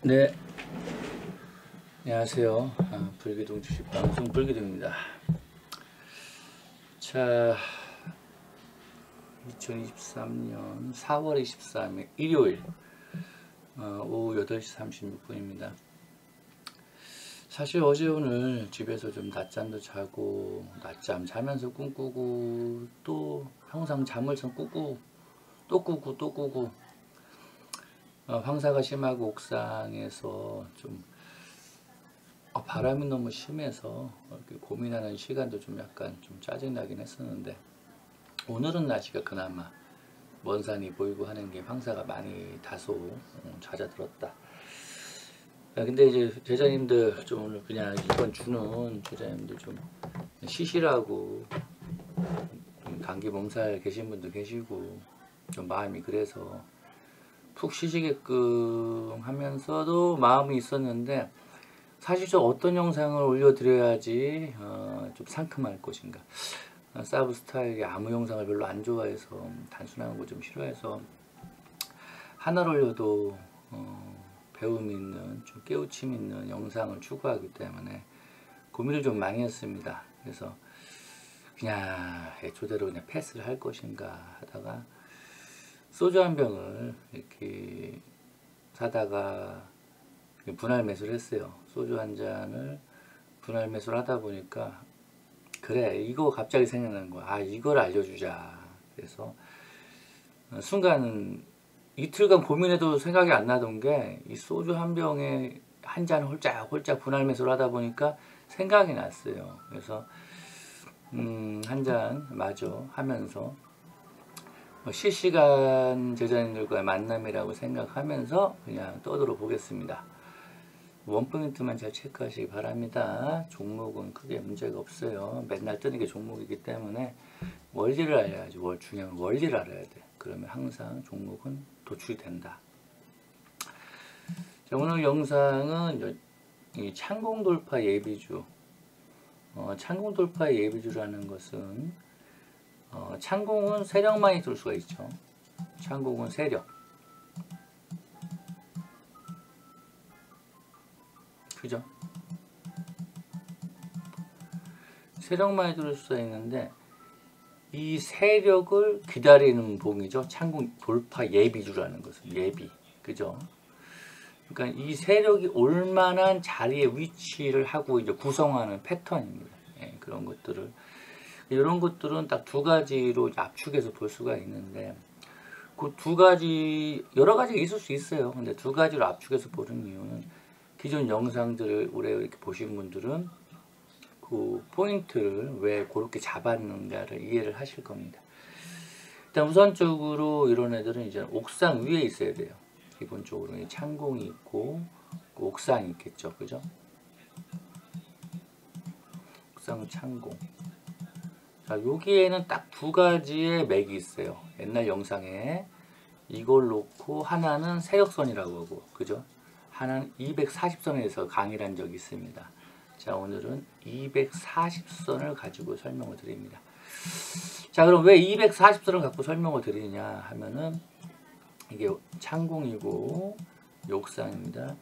네, 안녕하세요. 불기둥 주식방송 불기둥입니다. 자, 2023년 4월 23일 일요일 오후 8시 36분입니다. 사실 어제 오늘 집에서 좀 낮잠도 자고 낮잠 자면서 꿈꾸고 또 항상 잠을 좀 꾸고 또 꾸고 황사가 심하고 옥상에서 좀 바람이 너무 심해서 이렇게 고민하는 시간도 좀 약간 좀 짜증나긴 했었는데, 오늘은 날씨가 그나마 먼 산이 보이고 하는 게 황사가 많이 다소 잦아들었다. 근데 이제 제자님들 좀 오늘 그냥 이번 주는 제자님들 좀 쉬시라고, 감기 몸살 계신 분도 계시고 좀 마음이 그래서 푹 쉬시게끔 하면서도 마음이 있었는데, 사실 좀 어떤 영상을 올려드려야지 좀 상큼할 것인가. 사브 스타일이 아무 영상을 별로 안 좋아해서, 단순한 거 좀 싫어해서 하나를 올려도 배움 있는, 좀 깨우침 있는 영상을 추구하기 때문에 고민을 좀 많이 했습니다. 그래서 그냥 애초대로 그냥 패스를 할 것인가 하다가 소주 한 병을 이렇게 사다가 분할 매수를 했어요. 소주 한 잔을 분할 매수를 하다 보니까, 그래, 이거 갑자기 생각나는 거야. 이걸 알려주자. 그래서 순간 이틀간 고민해도 생각이 안 나던 게, 이 소주 한 병에 한 잔 홀짝 분할 매수를 하다 보니까 생각이 났어요. 그래서 한 잔 마저 하면서 실시간 제자님들과의 만남이라고 생각하면서 그냥 떠들어 보겠습니다. 원포인트만 잘 체크하시기 바랍니다. 종목은 크게 문제가 없어요. 맨날 뜨는 게 종목이기 때문에 원리를 알아야지. 중요한 원리를 알아야 돼. 그러면 항상 종목은 도출이 된다. 자, 오늘 영상은 이 창공 돌파 예비주. 창공 돌파 예비주라는 것은 창공은 세력 많이 들 수가 있죠. 창공은 세력. 그죠? 세력 많이 들을 수가 있는데, 이 세력을 기다리는 봉이죠. 창공 돌파 예비주라는 것은 예비. 그죠? 그러니까 이 세력이 올만한 자리에 위치를 하고 이제 구성하는 패턴입니다. 그런 것들을. 이런 것들은 딱 두 가지로 압축해서 볼 수가 있는데, 그 두 가지, 여러 가지가 있을 수 있어요. 근데 두 가지로 압축해서 보는 이유는, 기존 영상들을 오래 이렇게 보신 분들은 그 포인트를 왜 그렇게 잡았는가를 이해를 하실 겁니다. 일단 우선적으로 이런 애들은 이제 옥상 위에 있어야 돼요. 기본적으로 창공이 있고 옥상이 있겠죠. 그죠? 옥상 창공. 자, 여기에는 딱 두 가지의 맥이 있어요. 옛날 영상에 이걸 놓고 하나는 세력선이라고 하고, 그죠? 하나는 240선에서 강의를 한 적이 있습니다. 자, 오늘은 240선을 가지고 설명을 드립니다. 자, 그럼 왜 240선을 갖고 설명을 드리냐 하면은, 이게 창공이고 옥상입니다.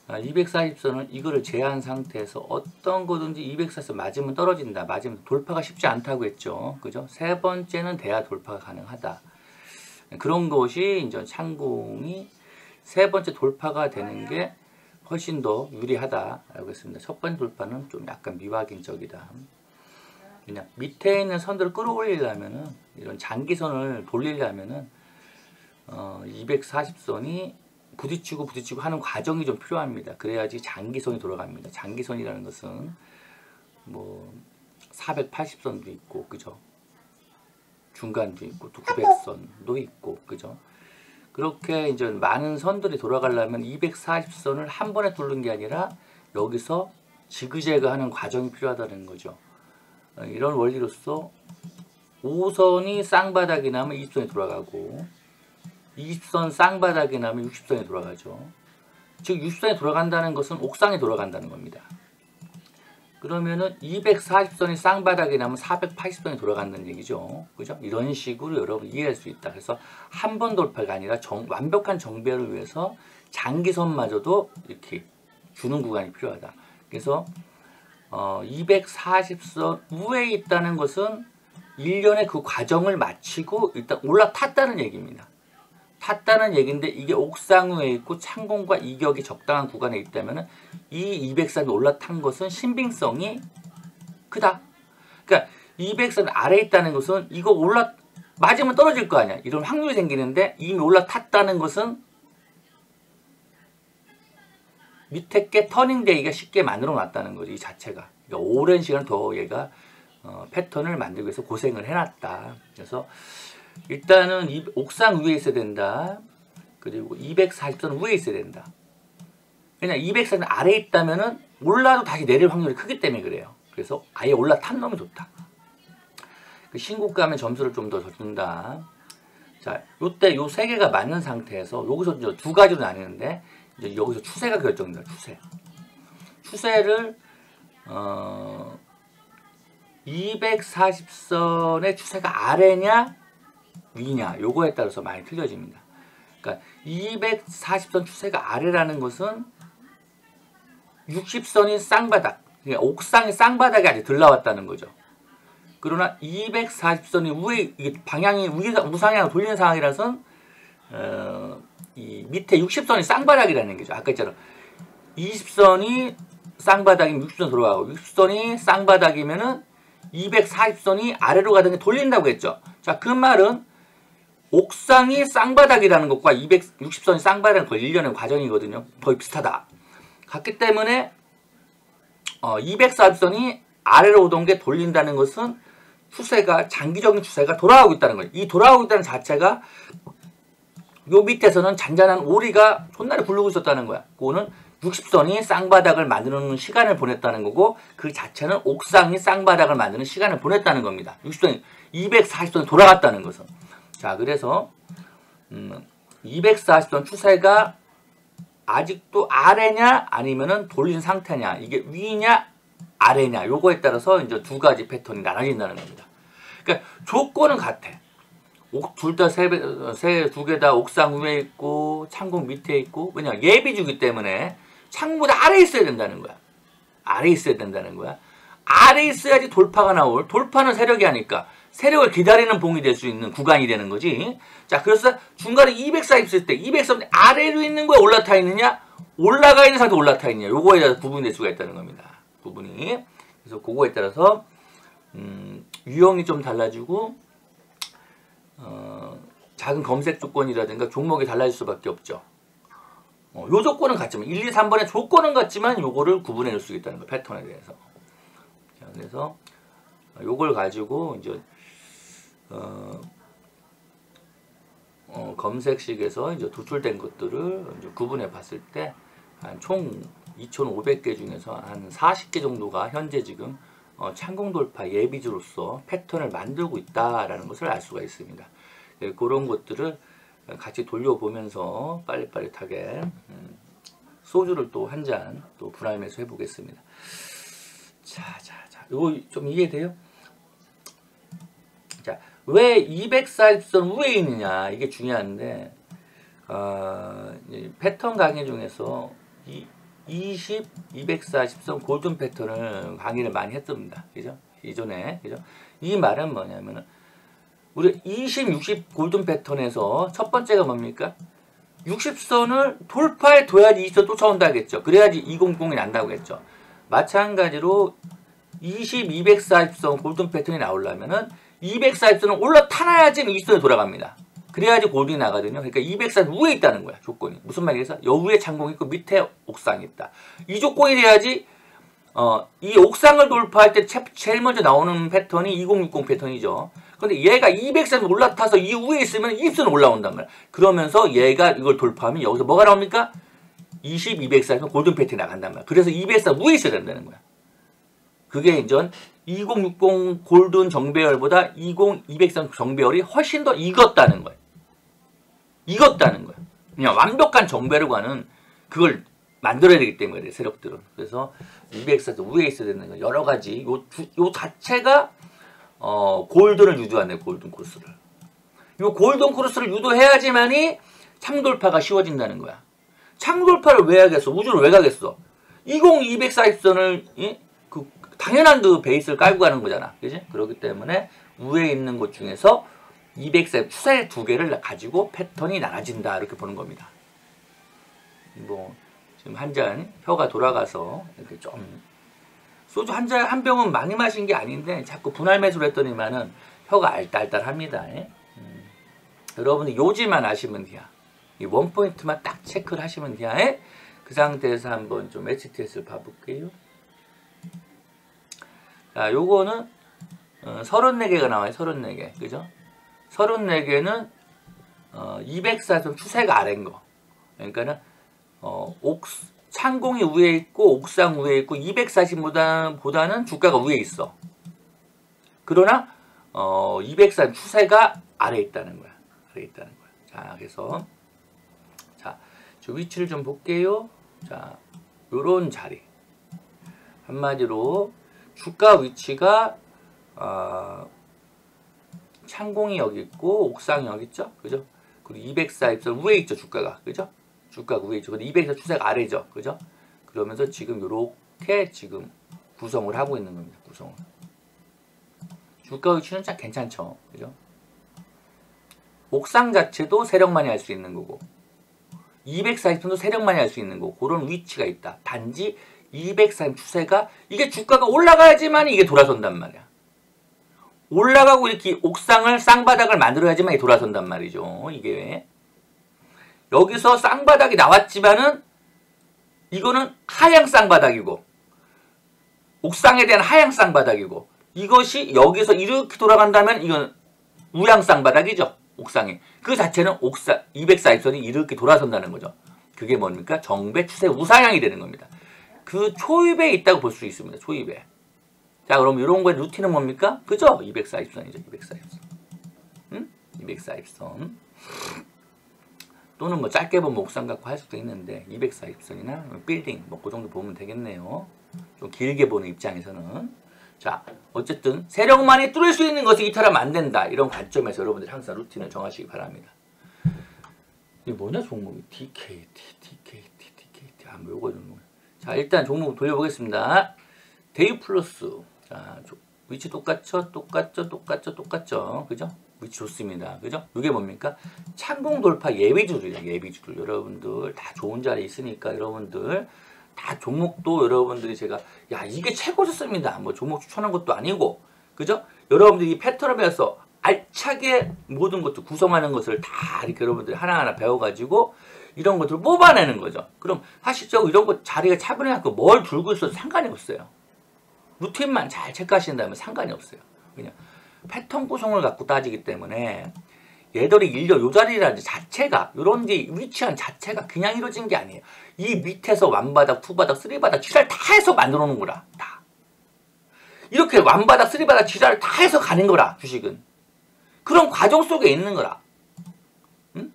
240선은 이거를 제한 상태에서 어떤 거든지 240선 맞으면 떨어진다. 맞으면 돌파가 쉽지 않다고 했죠. 그죠? 세 번째는 돼야 돌파가 가능하다. 그런 것이 이제 창공이 세 번째 돌파가 되는 게 훨씬 더 유리하다라고 했습니다. 첫 번째 돌파는 좀 약간 미확인적이다. 그냥 밑에 있는 선들을 끌어올리려면은, 이런 장기선을 돌리려면은 240선이 부딪히고 하는 과정이 좀 필요합니다. 그래야지 장기선이 돌아갑니다. 장기선이라는 것은 뭐 480선도 있고, 그죠? 중간도 있고, 또 900선도 있고, 그죠? 그렇게 이제 많은 선들이 돌아가려면 240선을 한 번에 뚫는 게 아니라 여기서 지그재그 하는 과정이 필요하다는 거죠. 이런 원리로서 5선이 쌍바닥이 나면 20선이 돌아가고, 20선 쌍바닥이 나면 60선이 돌아가죠. 즉 60선이 돌아간다는 것은 옥상에 돌아간다는 겁니다. 그러면은 240선이 쌍바닥이 나면 480선이 돌아간다는 얘기죠. 그죠? 이런 식으로 여러분 이해할 수 있다. 그래서 한 번 돌파가 아니라 완벽한 정배를 위해서 장기선마저도 이렇게 주는 구간이 필요하다. 그래서 240선 우에 있다는 것은 일련의 그 과정을 마치고 일단 올라탔다는 얘기입니다. 탔다는 얘기인데 이게 옥상위에 있고 창공과 이격이 적당한 구간에 있다면 이 200선이 올라탄 것은 신빙성이 크다. 그러니까 200선 아래에 있다는 것은 이거 맞으면 떨어질 거 아니야. 이런 확률이 생기는데 이미 올라탔다는 것은 밑에 게 터닝되기가 쉽게 만들어 놨다는 거지. 이 자체가. 그러니까 오랜 시간 더 얘가 패턴을 만들기 위해서 고생을 해놨다. 그래서 일단은 옥상 위에 있어야 된다. 그리고 240선 위에 있어야 된다. 그냥 240선 아래에 있다면은 올라도 다시 내릴 확률이 크기 때문에 그래요. 그래서 아예 올라탄 놈이 좋다. 그 신고가면 점수를 좀 더 준다. 자, 요때 요 세 개가 맞는 상태에서 여기서 이제 두 가지로 나뉘는데 이제 여기서 추세가 결정된다. 추세를 240선의 추세가 아래냐 위냐 요거에 따라서 많이 틀려집니다. 그러니까 240선 추세가 아래라는 것은 60선이 쌍바닥, 그러니까 옥상의 쌍바닥이 아직 덜 나왔다는 거죠. 그러나 240선이 위에 이게 방향이 우상향으로 돌리는 상황이라서는 이 밑에 60선이 쌍바닥이라는 거죠. 아까 했잖아. 20선이 쌍바닥이면 60선 돌아가고 60선이 쌍바닥이면은 240선이 아래로 가든지 돌린다고 했죠. 자, 그 말은 옥상이 쌍바닥이라는 것과 260선이 쌍바닥은 거의 일련의 과정이거든요. 거의 비슷하다. 같기 때문에 240선이 아래로 오던 게 돌린다는 것은 추세가 장기적인 추세가 돌아가고 있다는 거예요. 이 돌아가고 있다는 자체가 요 밑에서는 잔잔한 오리가 존나게 굴르고 있었다는 거야. 그거는 60선이 쌍바닥을 만드는 시간을 보냈다는 거고 그 자체는 옥상이 쌍바닥을 만드는 시간을 보냈다는 겁니다. 60선이 240선이 돌아갔다는 것은. 자, 그래서 240선 추세가 아직도 아래냐 아니면은 돌린 상태냐 이게 위냐 아래냐 요거에 따라서 이제 두 가지 패턴이 나눠진다는 겁니다. 그러니까 조건은 같아. 둘 다 두 개 다 옥상 위에 있고 창공 밑에 있고 왜냐 예비주기 때문에 창문보다 아래에 있어야 된다는 거야. 아래에 있어야 된다는 거야. 아래에 있어야지 돌파가 나올. 돌파는 세력이 하니까 세력을 기다리는 봉이 될 수 있는 구간이 되는 거지. 자, 그래서 중간에 240 있을 때 240 아래로 있는 거에 올라타 있느냐 올라가 있는 상태 올라타 있느냐 요거에 따라서 구분이 될 수가 있다는 겁니다. 부분이. 그래서 그거에 따라서 유형이 좀 달라지고 작은 검색 조건이라든가 종목이 달라질 수밖에 없죠. 요 조건은 같지만 1, 2, 3번의 조건은 같지만 요거를 구분해 줄 수 있다는 거 패턴에 대해서. 자, 그래서 요걸 가지고 이제 검색식에서 이제 도출된 것들을 이제 구분해 봤을 때 한 총 2,500개 중에서 한 40개 정도가 현재 지금 창공 돌파 예비주로서 패턴을 만들고 있다라는 것을 알 수가 있습니다. 그런 것들을 같이 돌려보면서 빨리빨리하게 소주를 또 한 잔 또 분할매수 해보겠습니다. 자, 이거 좀 이해돼요? 자, 왜 240선 위에 있느냐 이게 중요한데 패턴 강의 중에서 20, 240선 골든 패턴을 강의를 많이 했습니다. 그죠? 이전에 그죠? 이 말은 뭐냐면은 우리 20, 60 골든 패턴에서 첫 번째가 뭡니까? 60선을 돌파해 둬야지 20선 쫓아온다겠죠. 그래야지 200이 난다고 했죠. 마찬가지로 20, 240선 골든 패턴이 나오려면은 240선은 올라타놔야지 20선이 돌아갑니다. 그래야지 골든이 나거든요. 그러니까 240선 위에 있다는 거야. 조건이. 무슨 말이겠어? 여 위에 창공이 있고 밑에 옥상이 있다. 이 조건이 돼야지 이 옥상을 돌파할 때 제일 먼저 나오는 패턴이 2060 패턴이죠. 근데 얘가 200선 올라타서 이 위에 있으면 20선 올라온단 말이야. 그러면서 얘가 이걸 돌파하면 여기서 뭐가 나옵니까? 20, 240선 골든 패턴이 나간단 말이야. 그래서 200선 위에 있어야 된다는 거야. 그게 이제 2060 골든 정배열보다 200선 정배열이 훨씬 더 익었다는 거야. 익었다는 거야. 그냥 완벽한 정배열과는 그걸 만들어야 되기 때문에 세력들은. 그래서 204도 위에 있어야 되는 거 여러 가지 요 자체가 골든을 유도하네. 골든 코스를. 요 골든 코스를 유도해야지만이 창돌파가 쉬워진다는 거야. 창돌파를 왜 하겠어? 우주를 왜 가겠어? 204입선을 그 당연한 그 베이스를 깔고 가는 거잖아. 그지? 그렇기 때문에 위에 있는 곳 중에서 204 추세 두 개를 가지고 패턴이 나눠진다. 이렇게 보는 겁니다. 뭐 지금 한 잔 혀가 돌아가서 이렇게 좀 소주 한 병은 많이 마신 게 아닌데 자꾸 분할 매수를 했더니만은 혀가 알딸딸합니다. 여러분이 요지만 아시면 돼요. 이 원포인트만 딱 체크를 하시면 돼요. 그 상태에서 한번 좀 HTS를 봐볼게요. 자, 요거는 34개가 나와요. 34개. 그죠? 34개는 204선 추세가 아래인 거. 그러니까는 창공이 위에 있고 옥상 위에 있고 240보다는 주가가 위에 있어. 그러나 204 추세가 아래에 있다는 거야. 아래에 있다는 거야. 자, 그래서 자, 저 위치를 좀 볼게요. 자, 요런 자리. 한마디로 주가 위치가 창공이 여기 있고 옥상이 여기 있죠. 그죠? 그리고 204입선 위에 있죠. 주가가. 그죠? 주가가 위에 있죠. 근데 204 추세가 아래죠. 그죠? 그러면서 지금 요렇게 지금 구성을 하고 있는 겁니다. 구성을. 주가 위치는 참 괜찮죠. 그죠? 옥상 자체도 세력만이 할 수 있는 거고 240선도 세력만이 할 수 있는 거고 그런 위치가 있다. 단지 240 추세가 이게 주가가 올라가야지만 이게 돌아선단 말이야. 올라가고 이렇게 옥상을 쌍바닥을 만들어야지만 이게 돌아선단 말이죠. 이게 여기서 쌍바닥이 나왔지만은 이거는 하향 쌍바닥이고 옥상에 대한 하향 쌍바닥이고 이것이 여기서 이렇게 돌아간다면 이건 우향 쌍바닥이죠. 옥상에. 그 자체는 옥상 240선이 이렇게 돌아선다는 거죠. 그게 뭡니까? 정배 추세 우상향이 되는 겁니다. 그 초입에 있다고 볼 수 있습니다. 초입에. 자, 그럼 이런 거의 루틴은 뭡니까? 그죠? 240선이죠. 240선. 응? 240선. 또는 뭐 짧게 보면 옥상 갖고 할 수도 있는데 240선이나 빌딩 뭐 그 정도 보면 되겠네요. 좀 길게 보는 입장에서는. 자, 어쨌든 세력만이 뚫을 수 있는 것을 이탈하면 안 된다. 이런 관점에서 여러분들이 항상 루틴을 정하시기 바랍니다. 이게 뭐냐 종목이? DKT. 뭐 요거 좀. 자, 일단 종목 돌려보겠습니다. 데이 플러스. 자, 위치 똑같죠? 그죠? 위치 좋습니다. 그죠? 이게 뭡니까? 창공 돌파 예비주들이에요. 예비주들. 여러분들 다 좋은 자리에 있으니까 여러분들 다 종목도 여러분들이 제가 야 이게 최고 좋습니다. 뭐 종목 추천한 것도 아니고 그죠? 여러분들이 이 패턴을 배워서 알차게 모든 것도 구성하는 것을 다 이렇게 여러분들이 하나하나 배워가지고 이런 것들을 뽑아내는 거죠. 그럼 사실적으로 이런 거 자리가 차분해갖고 뭘 들고 있어도 상관이 없어요. 루틴만 잘 체크하신다면 상관이 없어요. 그냥 패턴 구성을 갖고 따지기 때문에 얘들이 요 자리라는 자체가 요런 데 위치한 자체가 그냥 이루어진 게 아니에요. 이 밑에서 완바닥, 투바닥, 쓰리바닥, 쥐랄 다 해서 만들어 놓은 거라. 다. 이렇게 완바닥, 쓰리바닥, 쥐랄 다 해서 가는 거라. 주식은. 그런 과정 속에 있는 거라. 응?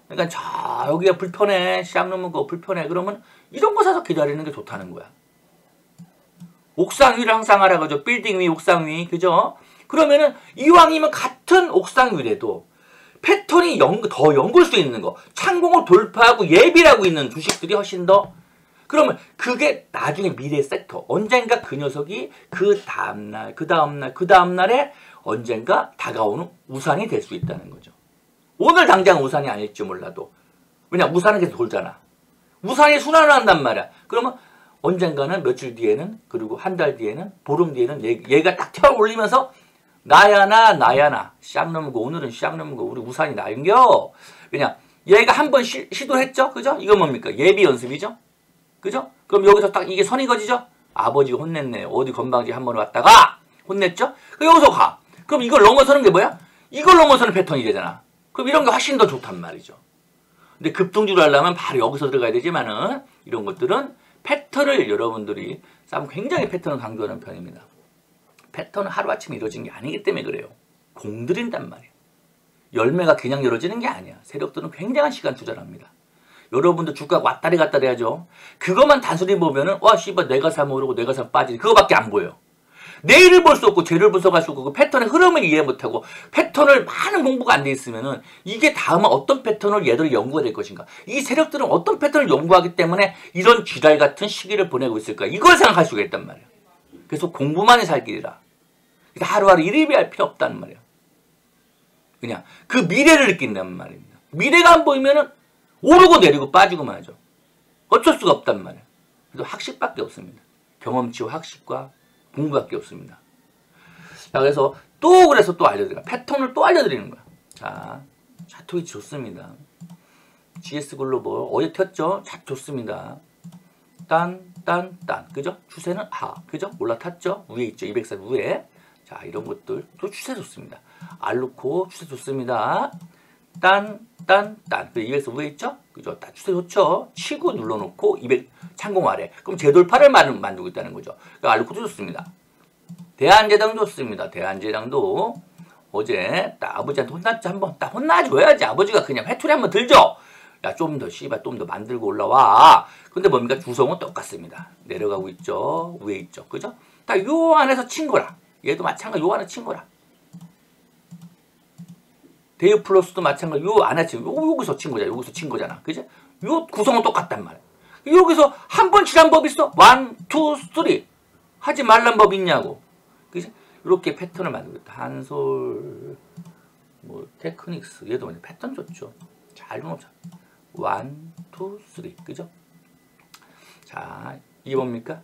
그러니까 저 여기가 불편해. 시작 넘은 거 불편해. 그러면 이런 거 사서 기다리는 게 좋다는 거야. 옥상 위를 항상 하라 그죠. 빌딩 위, 옥상 위. 그죠? 그러면은 이왕이면 같은 옥상 위래도 패턴이 더 연굴 수 있는 거. 창공을 돌파하고 예비라고 있는 주식들이 훨씬 더. 그러면 그게 나중에 미래 섹터. 언젠가 그 녀석이 그 다음날에 언젠가 다가오는 우산이 될 수 있다는 거죠. 오늘 당장 우산이 아닐지 몰라도. 왜냐 우산은 계속 돌잖아. 우산이 순환을 한단 말이야. 그러면 언젠가는 며칠 뒤에는 그리고 한 달 뒤에는 보름 뒤에는 얘가 딱 태워 올리면서 나야나 샥 넘고 오늘은 샥 넘고 우리 우산이 나인겨. 왜냐 얘가 한번 시도했죠. 그죠? 이거 뭡니까? 예비 연습이죠. 그죠? 그럼 여기서 딱 이게 선이 거지죠? 아버지가 혼냈네. 어디 건방지 한번 왔다가 혼냈죠? 그럼 여기서 가. 그럼 이걸 넘어서는 게 뭐야? 이걸 넘어서는 패턴이 되잖아. 그럼 이런 게 훨씬 더 좋단 말이죠. 근데 급등주를 하려면 바로 여기서 들어가야 되지만은 이런 것들은 패턴을 여러분들이 굉장히 패턴을 강조하는 편입니다. 패턴은 하루아침에 이루어진 게 아니기 때문에 그래요. 공들인단 말이에요. 열매가 그냥 열어지는 게 아니야. 세력들은 굉장한 시간 투자를 합니다. 여러분들 주가가 왔다리 갔다리 하죠. 그것만 단순히 보면은 와 씨발 내가 사면 오르고 내가 사면 빠지지 그거밖에 안 보여요. 내일을 볼 수 없고 뒤를 분석할 수 없고 그 패턴의 흐름을 이해 못하고 패턴을 많은 공부가 안 돼 있으면은 이게 다음은 어떤 패턴을 얘들이 연구가 될 것인가, 이 세력들은 어떤 패턴을 연구하기 때문에 이런 쥐달 같은 시기를 보내고 있을까, 이걸 생각할 수가 있단 말이에요. 그래서 공부만이 살 길이라. 그러니까 하루하루 일일비할 필요 없다는 말이에요. 그냥 그 미래를 느낀다는 말입니다. 미래가 안 보이면은 오르고 내리고 빠지고 말이죠. 어쩔 수가 없단 말이에요. 그래서 학식밖에 없습니다. 경험치와 학식과 공부밖에 없습니다. 자, 그래서 또 알려드려요. 패턴을 또 알려드리는 거야. 자, 차트위치 좋습니다. GS 글로벌 어제 튀었죠? 자, 좋습니다. 딴, 그죠? 추세는 그죠? 올라탔죠? 위에 있죠? 204 위에. 자, 이런 것들 또 추세 좋습니다. 알루코 추세 좋습니다. 딴. 그 200 위에 있죠? 그죠? 다 추세 좋죠? 치고 눌러놓고 200 창공 아래. 그럼 재돌파를 만들고 있다는 거죠. 그러니까 알루코도 좋습니다. 대한제당 좋습니다. 대한제당도 어제 딱 아버지한테 혼났지, 한번 딱 혼나줘야지. 아버지가 그냥 회투리 한번 들죠. 야, 좀 더 씨발 좀 더 만들고 올라와. 근데 뭡니까? 주성은 똑같습니다. 내려가고 있죠. 위에 있죠. 그죠? 딱 요 안에서 친 거라. 얘도 마찬가지 요 안에 친 거라. 데이 플러스도 마찬가지 요 안에 친 여기서 친 거잖아. 여기서 친 거잖아. 그죠? 요 구성은 똑같단 말이야. 여기서 한 번 치란 법 있어? 1, 2, 3 하지 말란 법 있냐고. 그지? 이렇게 패턴을 만들고 있다. 한솔, 뭐 테크닉스, 얘도 패턴 좋죠. 잘 놓자. 1, 2, 3, 그죠? 자, 이게 뭡니까?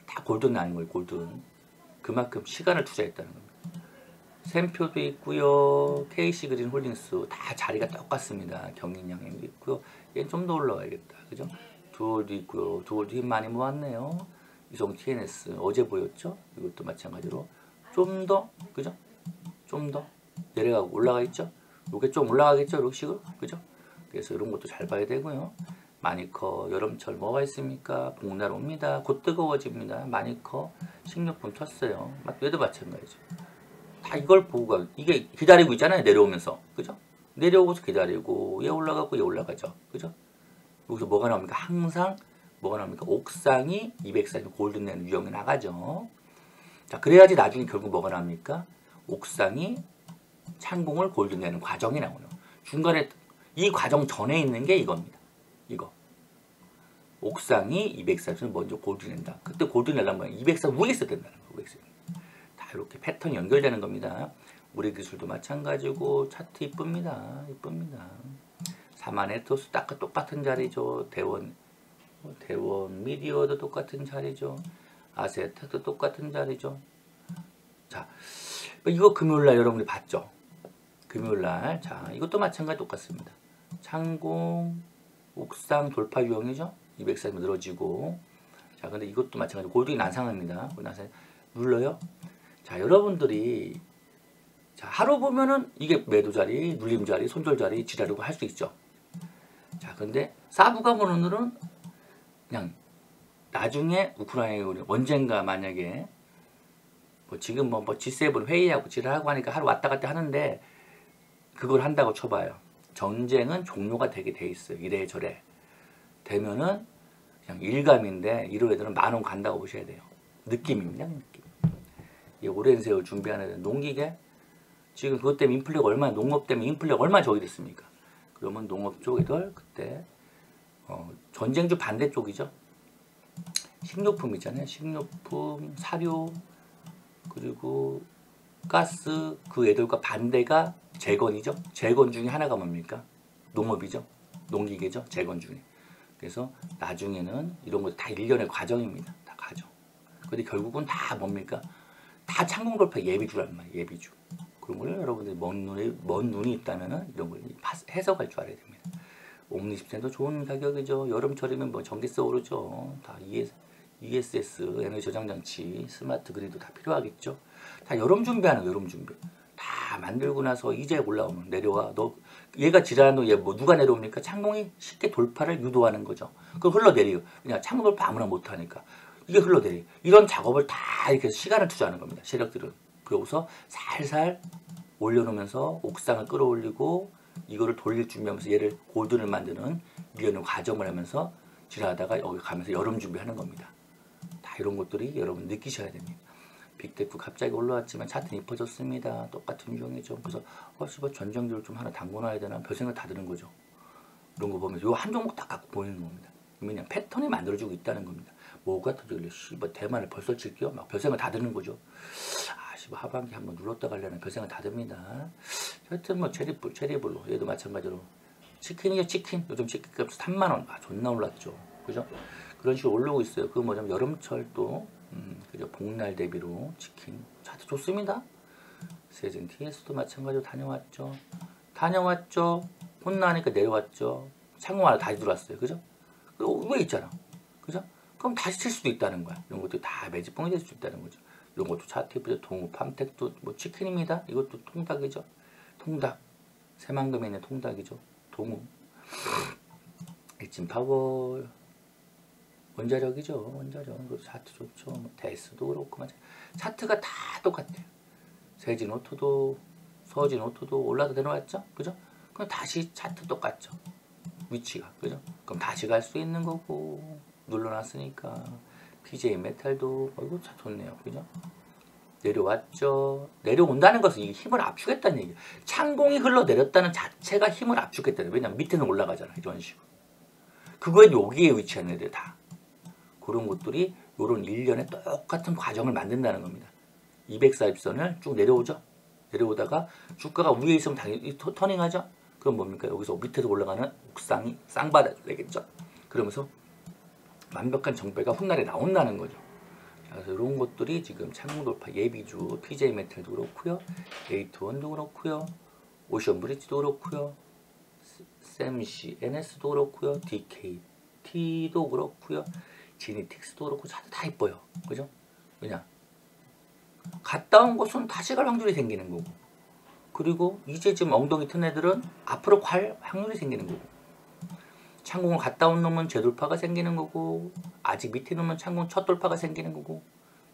다 골든 나는 거예요. 골든. 그만큼 시간을 투자했다는 겁니다. 샘표도 있고요. KC 그린 홀딩스 다 자리가 똑같습니다. 경인양행도 있고요. 얘는 좀 더 올라가야겠다. 그죠? 두월도 있고요. 두월도 힘 많이 모았네요. 이성 TNS 어제 보였죠? 이것도 마찬가지로 좀 더, 그죠? 좀 더 내려가고 올라가 있죠? 이게 좀 올라가겠죠? 이런 식으로, 그죠? 그래서 이런 것도 잘 봐야 되고요. 마니커, 여름철 뭐가 있습니까? 복날 옵니다. 곧 뜨거워집니다. 마니커, 식료품 텄어요. 얘도 마찬가지죠. 다 이걸 보고 이게 기다리고 있잖아요. 내려오면서, 그죠? 내려오고서 기다리고 얘 올라가고 얘 올라가죠. 그죠? 여기서 뭐가 나옵니까? 항상 뭐가 나옵니까? 옥상이 240 골든 내는 유형이 나가죠. 자, 그래야지 나중에 결국 뭐가 나옵니까? 옥상이 창공을 골든 내는 과정이 나오는. 중간에 이 과정 전에 있는 게 이겁니다. 이거. 옥상이 240을 먼저 골든 낸다. 그때 골든 내려면 뭐야? 240 위에 있어야 된다는 거. 다 이렇게 패턴이 연결되는 겁니다. 우리 기술도 마찬가지고 차트 이쁩니다. 이쁩니다. 사마네토스 딱 똑같은 자리죠. 대원 미디어도 똑같은 자리죠. 아세텍도 똑같은 자리죠. 자, 이거 금요일날 여러분이 봤죠? 금요일날. 자, 이것도 마찬가지 똑같습니다. 창공, 옥상 돌파 유형이죠. 240 늘어지고. 자, 근데 이것도 마찬가지 골든이 난상합니다. 눌러요. 자, 여러분들이 자, 하루 보면은 이게 매도 자리, 눌림 자리, 손절 자리, 지라르고 할 수 있죠. 자, 근데 사부가 오늘은 그냥 나중에 우크라이나 언젠가 만약에 뭐 지금 뭐 G7 회의하고 지랄하고 하니까 하루 왔다 갔다 하는데 그걸 한다고 쳐봐요. 전쟁은 종료가 되게 돼 있어요. 이래저래 되면은 그냥 일감인데 이런 애들은 10,000원 간다고 보셔야 돼요. 느낌입니다. 느낌. 이 오랜 세월 준비하는 농기계 지금 그것 때문에 인플레가 얼마나, 농업 때문에 인플레가 얼마나 저기 됐습니까? 그러면 농업 쪽이들 그때 전쟁주 반대쪽이죠. 식료품 있잖아요. 식료품, 사료, 그리고 가스, 그 애들과 반대가 재건이죠. 재건 중에 하나가 뭡니까? 농업이죠. 농기계죠. 재건 중에. 그래서 나중에는 이런 거 다 일련의 과정입니다. 다 과정. 근데 결국은 다 뭡니까? 다 창공 돌파 예비주란 말이에요. 예비주. 그런 걸 여러분들이 먼 눈이 있다면 이런 걸 해석할 줄 알아야 됩니다. 옴니십센도 좋은 가격이죠. 여름철이면 뭐 전기세 오르죠. 다 ESS, 에너지 저장 장치, 스마트 그리드 다 필요하겠죠. 다 여름 준비하는 거, 여름 준비. 다 만들고 나서 이제 올라오면 내려와. 얘가 지랄하는 얘 뭐 누가 내려옵니까? 창공이 쉽게 돌파를 유도하는 거죠. 그걸 흘러내려요. 그냥 창공 돌파 아무나 못하니까. 이게 흘러내려요. 이런 작업을 다 이렇게 시간을 투자하는 겁니다. 세력들은. 그러고서 살살 올려놓으면서 옥상을 끌어올리고 이거를 돌릴 준비하면서 얘를 골든을 만드는 미연을 과정을 하면서 지나가다가 여기 가면서 여름 준비하는 겁니다. 다 이런 것들이 여러분 느끼셔야 됩니다. 빅테크 갑자기 올라왔지만 차트는 이뻐졌습니다. 똑같은 유형이죠. 그래서 씨발 전정기를 좀 하나 담궈놔야 되나 별 생각 다 드는 거죠. 이런 거 보면 요 한 종목 딱 갖고 보이는 겁니다. 그러면 패턴이 만들어지고 있다는 겁니다. 뭐가 터지길래 씨발 대만을 벌써 칠게요? 막 별 생각 다 드는 거죠. 씨발 하반기 한번 눌렀다 가려는 별 생각 다 듭니다. 하여튼 뭐 체리블로 얘도 마찬가지로 치킨이요 치킨. 요즘 치킨 값 3만원. 존나 올랐죠. 그죠? 그런 식으로 올라오고 있어요. 그 뭐냐면 여름철 또 그죠? 복날 대비로 치킨 차트 좋습니다. 세진 TS도 마찬가지로 다녀왔죠. 혼나니까 내려왔죠. 창공 하나 다시 들어왔어요. 그죠? 왜 있잖아. 그죠? 그럼 다시 칠 수도 있다는 거야. 이런 것도 다 매집봉이 될 수 있다는 거죠. 이런 것도 차트 예쁘죠. 동우 팜텍도 뭐 치킨입니다. 이것도 통닭이죠. 통닭. 새만금에 있는 통닭이죠. 동우. 엑진 파워. 원자력이죠. 원자력. 차트 좋죠. 뭐 데스도 그렇고. 차트가 다 똑같아요. 세진 오토도, 서진 오토도 올라서 내려왔죠. 그죠? 그럼 다시 차트 똑같죠. 위치가. 그죠? 그럼 다시 갈 수 있는 거고. 눌러놨으니까. PJ 메탈도, 이거 참 좋네요. 그죠? 내려왔죠. 내려온다는 것은 이 힘을 압축했다는 얘기예요. 창공이 흘러내렸다는 자체가 힘을 압축했다는 거예요. 왜냐면 밑에는 올라가잖아. 이런 식으로. 그거에 여기에 위치한 애들 다. 그런 것들이 요런 일련의 똑같은 과정을 만든다는 겁니다. 240선을 쭉 내려오죠. 내려오다가 주가가 위에 있으면 당연히 터닝하죠. 그럼 뭡니까? 여기서 밑에서 올라가는 옥상이 쌍바닥이 되겠죠. 그러면서 완벽한 정배가 훗날에 나온다는 거죠. 그래서 이런 것들이 지금 창문 돌파 예비주 PJ 메탈도 그렇고요. 에이트원도 그렇고요. 오션 브릿지도 그렇고요. 샘시 NS도 그렇고요. DKT도 그렇고요. 지니틱스도 그렇고 다 이뻐요. 그죠? 왜냐? 갔다 온 곳은 다시 갈 확률이 생기는 거고, 그리고 이제 지금 엉덩이 튼 애들은 앞으로 갈 확률이 생기는 거고, 창공을 갔다 온 놈은 재돌파가 생기는 거고, 아직 밑에 놈은 창공 첫 돌파가 생기는 거고,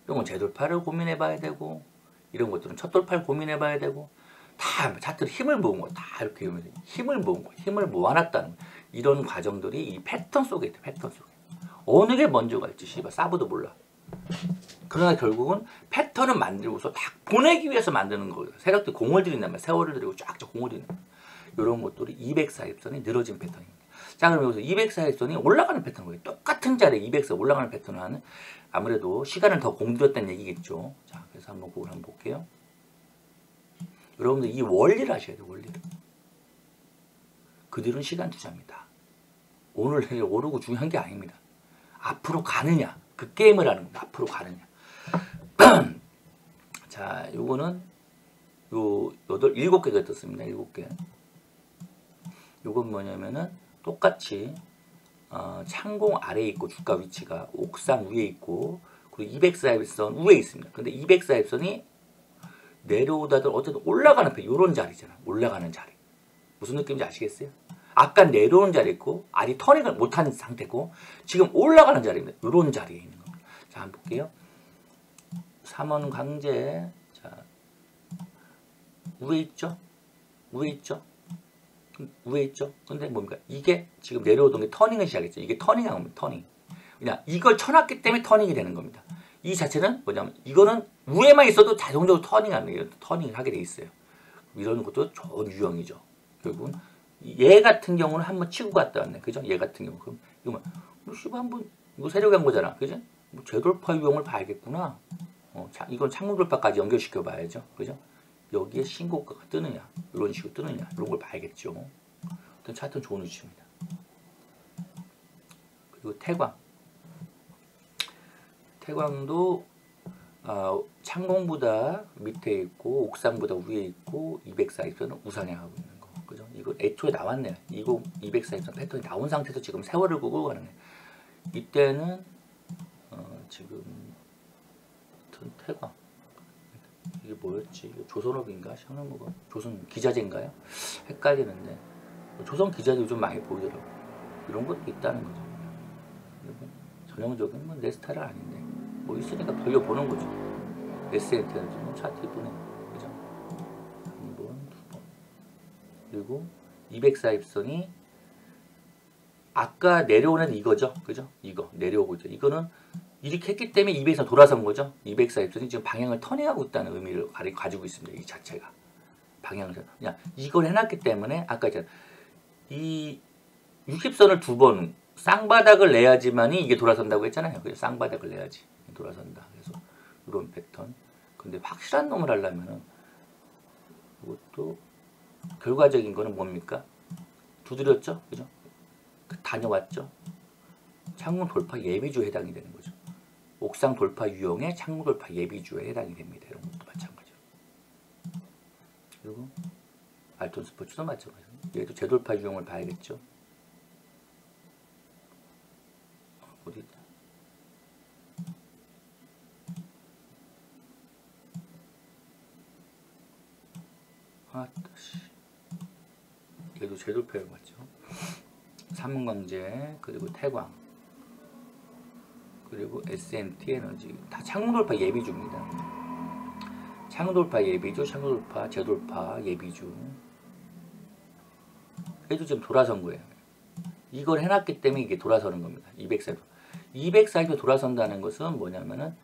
이런 건 재돌파를 고민해 봐야 되고, 이런 것들은 첫 돌파를 고민해 봐야 되고, 다 차트를 힘을 모은 거, 다 이렇게 힘을 모은 거, 힘을 모아놨다는 이런 과정들이 이 패턴 속에 있다. 패턴 속에. 어느 게 먼저 갈지 씨발 사부도 몰라. 그러나 결국은 패턴을 만들고서 딱 보내기 위해서 만드는 거예요. 세력들 공을 들인단 말이야. 세월을 들이고 쫙쫙 공을 들이는 거예요. 이런 것들이 240선이 늘어진 패턴입니다. 자, 그럼 여기서 240선이 올라가는 패턴이에요. 똑같은 자리에 240선 올라가는 패턴을 하는, 아무래도 시간을 더 공들였다는 얘기겠죠. 자, 그래서 한번 그걸 한번 볼게요. 여러분들 이 원리를 아셔야 돼요. 원리를. 그 뒤로는 시간 투자입니다. 오늘 내일 오르고 중요한 게 아닙니다. 앞으로 가느냐, 그 게임을 하는 겁니다. 앞으로 가느냐. 자, 요거는 요 7개가 떴습니다. 7개. 요건 뭐냐면은 똑같이 창공 아래에 있고 주가 위치가 옥상 위에 있고, 그리고 240선 위에 있습니다. 근데 240선이 내려오다들 어쨌든 올라가는 편, 요런 자리잖아. 올라가는 자리. 무슨 느낌인지 아시겠어요? 아까 내려오는 자리 있고 아직 터닝을 못한 상태고 지금 올라가는 자리입니다. 이런 자리에 있는 겁니다. 자, 한번 볼게요. 3원 강제. 자, 위에 있죠? 위에 있죠? 위에 있죠? 근데 뭡니까? 이게 지금 내려오던 게 터닝을 시작했죠. 이게 터닝한 겁니다. 터닝. 그냥 이걸 쳐놨기 때문에 터닝이 되는 겁니다. 이 자체는 뭐냐면 이거는 위에만 있어도 자동적으로 터닝을 하게 돼 있어요. 이런 것도 좋은 유형이죠. 결국은 얘 같은 경우는 한번 치고 갔다 왔네. 그죠? 얘 같은 경우. 그럼 이거 뭐 씨발 한번 이거 세력이 한 거잖아. 그죠? 뭐 재돌파 유형을 봐야겠구나. 이건 창문 돌파까지 연결시켜 봐야죠. 그죠? 여기에 신고가가 뜨느냐, 이런 식으로 뜨느냐, 이런 걸 봐야겠죠. 어떤 차트는 좋은 위치입니다. 그리고 태광도 창공보다 밑에 있고 옥상보다 위에 있고 240선은 우상향하고 있는 거. 그죠? 이거 애초에 나왔네요. 240선 패턴이 나온 상태에서 지금 세월을 끄고 가는 거예요. 이때는 지금 태광 이게 뭐였지? 조선업인가? 샤너무가? 조선 기자재인가요? 헷갈리는데 조선 기자재 좀 많이 보이더라고. 이런 것도 있다는 거죠. 전형적인 뭐 내 스타일은 아닌데 뭐 있으니까 돌려보는 거죠. SNT는 좀 차트 이쁘네. 그죠? 한 번, 두 번. 그리고 240선이 아까 내려오는 이거죠. 그죠? 이거 내려오고 있죠. 이거는 이렇게 했기 때문에 200에서 돌아선 거죠. 204입선이 지금 방향을 턴해하고 있다는 의미를 가지고 있습니다. 이 자체가. 방향을 그냥 이걸 해놨기 때문에 아까 이제 이 60선을 두 번 쌍바닥을 내야지만이 이게 돌아선다고 했잖아요. 그래서 쌍바닥을 내야지 돌아선다. 그래서 이런 패턴. 근데 확실한 놈을 하려면은 이것도 결과적인 거는 뭡니까? 두드렸죠? 그죠? 다녀왔죠? 창문 돌파 예비주에 해당이 되는 거죠. 옥상 돌파 유형의 창문 돌파 예비주에 해당이 됩니다. 이런 것도 마찬가지로. 그리고 알톤 스포츠도 마찬가지로. 얘도 재돌파 유형을 봐야겠죠. 어디 있다. 얘도 재돌파를 맞죠. 삼문광재 그리고 태광 그리고 S&T 에너지 다 창문돌파 예비주입니다. 창문돌파 예비주, 창문돌파, 재돌파 예비주. 얘도 지금 돌아선 거예요. 이걸 해놨기 때문에 이게 돌아서는 겁니다. 204도. 204도 돌아선다는 것은 뭐냐면은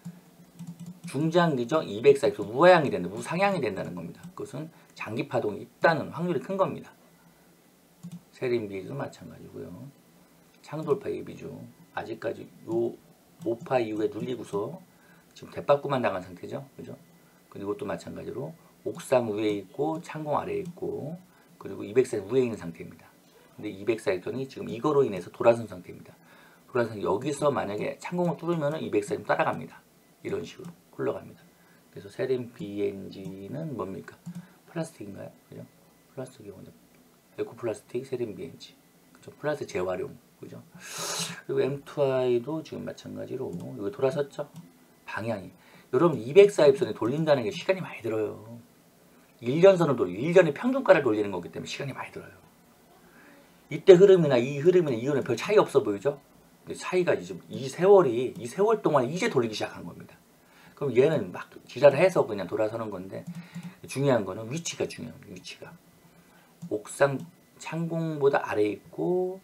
중장기적 204도 우하향이 된다, 우상향이 된다는 겁니다. 그것은 장기 파동이 있다는 확률이 큰 겁니다. 세림 비주도 마찬가지고요. 창돌파 예비주 아직까지 요 5파 이후에 눌리고서 지금 대빠꾸만 나간 상태죠. 그죠? 그리고 이것도 마찬가지로 옥상 위에 있고 창공 아래에 있고 그리고 204 위에 있는 상태입니다. 근데 204톤이 지금 이거로 인해서 돌아선 상태입니다. 돌아서 여기서 만약에 창공을 뚫으면 204톤 따라갑니다. 이런 식으로 흘러갑니다. 그래서 세림 BNG는 뭡니까? 플라스틱인가요? 그죠? 플라스틱이 먼저 에코플라스틱 세림 BNG. 그죠? 플라스틱 재활용. 그죠? 그리고 M2I도 지금 마찬가지로 이거 돌아섰죠? 방향이. 여러분 204입선에 돌린다는 게 시간이 많이 들어요. 1년선을 돌리고 1년의 평균가를 돌리는 거기 때문에 시간이 많이 들어요. 이때 흐름이나 이 흐름이나 이거는 별 차이 없어 보이죠? 근데 차이가 이제 이 세월 동안 이제 돌리기 시작한 겁니다. 그럼 얘는 막 지랄해서 그냥 돌아서는 건데 중요한 거는 위치가 중요합니다. 위치가. 옥상 창공보다 아래에 있고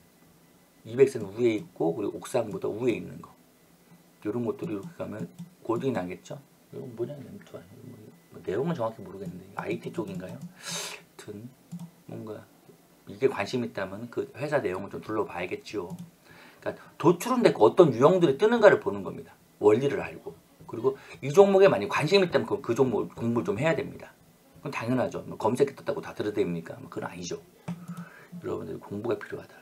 200선 위에 있고 그리고 옥상보다 위에 있는 거. 이런 것들이 이렇게 가면 골딩이 나겠죠? 이거 뭐냐? M2I. 뭐 내용은 정확히 모르겠는데 IT 쪽인가요? 하여튼 뭔가 이게 관심 있다면 그 회사 내용을 좀 둘러봐야겠죠. 그러니까 도출은 됐고 어떤 유형들이 뜨는가를 보는 겁니다. 원리를 알고. 그리고 이 종목에 많이 관심 있다면 그 종목 공부를 좀 해야 됩니다. 그건 당연하죠. 뭐 검색해 떴다고 다 들어댑니까? 뭐 그건 아니죠. 여러분들 공부가 필요하다.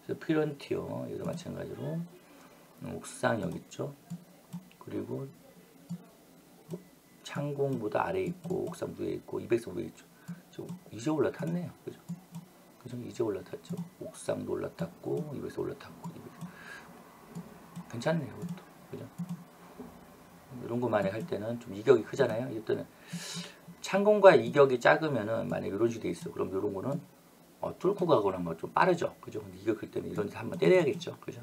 그래서 피런티어 여기도 마찬가지로 옥상 여기 있죠. 그리고 창공보다 아래에 있고 옥상 위에 있고 200선 위에 있죠. 이제 올라탔네요. 그죠? 그죠? 이제 올라탔죠. 옥상도 올라탔고 200선 올라탔고 200선. 괜찮네요. 이것도. 그죠? 이런 거 만약 할 때는 좀 이격이 크잖아요. 이때는 창공과 이격이 작으면은 만약 이런 식으로 돼 있어. 그럼 이런 거는 뚫고 가거나 뭐 좀 빠르죠. 그죠? 근데 이거 클 때는 이런 데 한번 때려야겠죠. 그죠?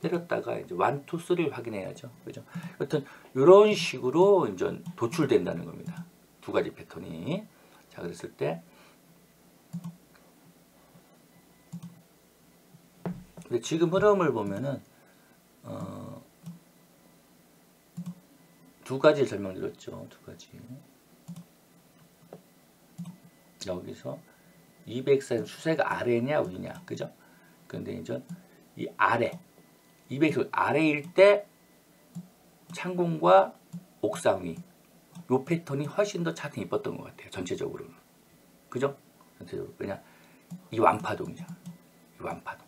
때렸다가 이제 1, 2, 3를 확인해야죠. 그죠? 여튼 이런 식으로 이제 도출된다는 겁니다. 두 가지 패턴이. 자, 그랬을 때 근데 지금 흐름을 보면은 두 가지 설명드렸죠. 두 가지. 여기서 200선 추세가 아래냐 위냐. 그죠? 근데 이제 이 아래 200선 아래일 때 창공과 옥상 위 요 패턴이 훨씬 더 차트 이뻤던 것 같아요. 전체적으로는. 그죠? 전체적으로. 왜냐? 이 완파동이잖아. 이 완파동.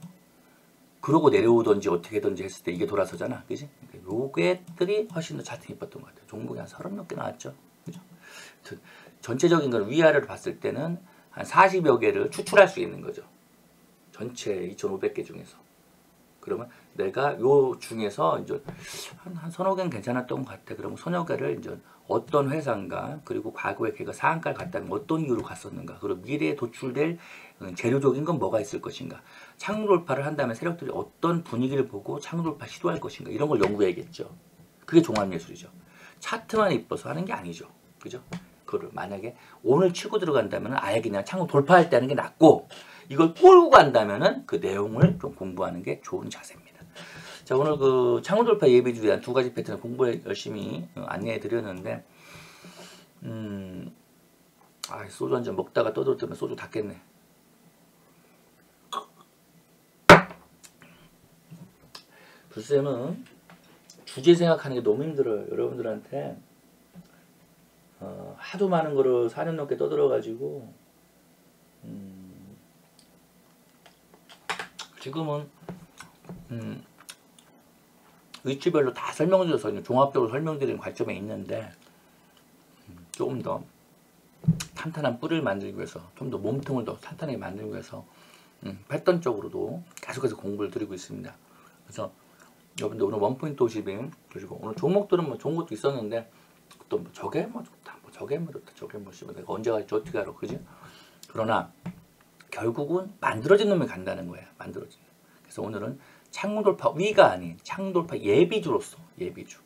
그러고 내려오든지 어떻게든지 했을 때 이게 돌아서잖아. 그지? 그러니까 요게들이 훨씬 더 차트 이뻤던 것 같아요. 종목이 한 30몇 개 나왔죠. 그죠? 전체적인 걸 위아래로 봤을 때는 한 40여 개를 추출할 수 있는 거죠. 전체 2,500개 중에서. 그러면 내가 요 중에서 이제 한 서너 개는 괜찮았던 것 같아. 그러면 서너 개를 이제 어떤 회사인가, 그리고 과거에 걔가 상한가를 갔다면 어떤 이유로 갔었는가, 그리고 미래에 도출될 재료적인 건 뭐가 있을 것인가, 창문 돌파를 한다면 세력들이 어떤 분위기를 보고 창문 돌파 시도할 것인가, 이런 걸 연구해야겠죠. 그게 종합예술이죠. 차트만 이뻐서 하는 게 아니죠. 그죠? 그거를 만약에 오늘 치고 들어간다면 아예 그냥 창문 돌파할 때 하는 게 낫고, 이걸 끌고 간다면은 그 내용을 좀 공부하는 게 좋은 자세입니다. 자, 오늘 그 창문 돌파 예비주에 대한 두 가지 패턴을 공부 열심히 안내해 드렸는데, 소주 한 잔 먹다가 떠들 때면 소주 닫겠네. 불쌤은 주제 생각하는 게 너무 힘들어요. 여러분들한테 하도 많은 거를 4년 넘게 떠들어가지고 지금은 위치별로 다 설명드려서 종합적으로 설명드리는 관점에 있는데, 조금 더 탄탄한 뿌리를 만들기 위해서, 좀 더 몸통을 더 탄탄하게 만들기 위해서 패턴적으로도 계속해서 공부를 드리고 있습니다. 그래서 여러분들 오늘 원포인트 50인 그리고 오늘 종목들은 뭐 좋은 것도 있었는데, 또 뭐 저게 뭐 좋다, 뭐 저게 뭐 좋다, 저게 뭐 씨발 내가 언제 갈지 어떻게 알아, 그지? 그러나 결국은 만들어진 놈이 간다는 거예요. 만들어진. 그래서 오늘은 창문 돌파 위가 아닌 창문 돌파 예비주로서, 예비주.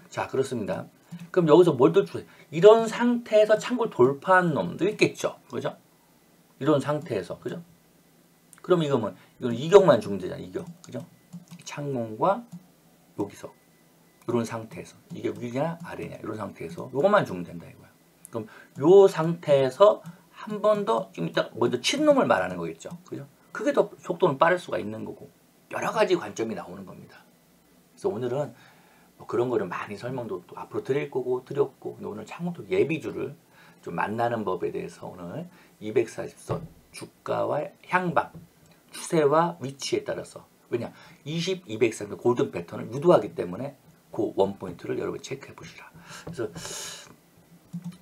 자, 그렇습니다. 그럼 여기서 뭘 더 주세요? 이런 상태에서 창문 돌파한 놈도 있겠죠, 그죠? 이런 상태에서, 그죠? 그럼 이거는 이격만 주면 되잖아, 이격, 그죠? 창문과 여기서 이런 상태에서 이게 위냐 아래냐 이런 상태에서 요것만 주면 된다 이거야. 그럼 요 상태에서 한 번 더 좀 이따 먼저 친 놈을 말하는 거겠죠, 그죠? 그게 더 속도는 빠를 수가 있는 거고, 여러 가지 관점이 나오는 겁니다. 그래서 오늘은 뭐 그런 거를 많이 설명도 또 앞으로 드릴 거고 드렸고, 오늘 창문도 예비주를 좀 만나는 법에 대해서 오늘 240선 주가와 향방 추세와 위치에 따라서, 왜냐 20, 230 골든 패턴을 유도하기 때문에 그 원포인트를 여러분 체크해 보시라. 그래서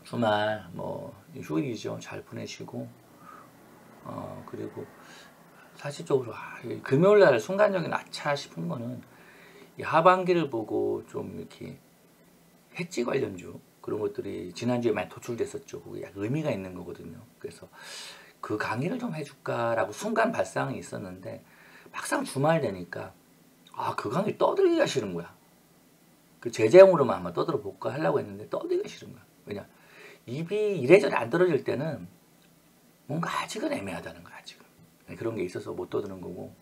주말 뭐 휴일이죠, 잘 보내시고, 그리고 사실적으로 금요일 날 순간적인 아차 싶은 거는 이 하반기를 보고 좀 이렇게 해지 관련주 그런 것들이 지난주에 많이 도출됐었죠. 그게 약간 의미가 있는 거거든요. 그래서 그 강의를 좀 해줄까라고 순간 발상이 있었는데, 막상 주말 되니까 그 강의 떠들기가 싫은 거야. 그 제자용으로만 한번 떠들어 볼까 하려고 했는데 떠들기가 싫은 거야. 왜냐, 입이 이래저래 안 떨어질 때는 뭔가 아직은 애매하다는 거야, 아직은. 그런 게 있어서 못 떠드는 거고,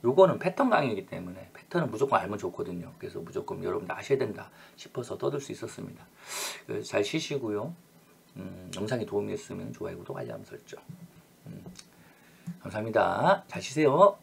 요거는 패턴 강의이기 때문에 패턴은 무조건 알면 좋거든요. 그래서 무조건 여러분들 아셔야 된다 싶어서 떠들 수 있었습니다. 잘 쉬시고요. 영상이 도움이 됐으면 좋아요, 구독, 알람 설정. 감사합니다. 잘 쉬세요.